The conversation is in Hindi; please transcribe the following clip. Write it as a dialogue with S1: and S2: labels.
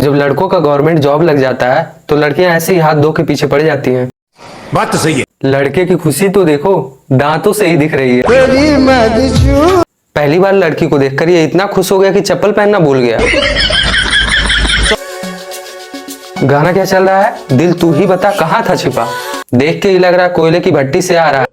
S1: जब लड़कों का गवर्नमेंट जॉब लग जाता है तो लड़कियां ऐसे ही हाथ धो के पीछे पड़ जाती हैं।
S2: बात तो सही है।
S1: लड़के की खुशी तो देखो, दांतों से ही दिख रही है। पहली बार लड़की को देखकर ये इतना खुश हो गया कि चप्पल पहनना भूल गया। गाना क्या चल रहा है? दिल तू ही बता कहाँ था छिपा। देख के ही लग रहा है कोयले की भट्टी से आ रहा है।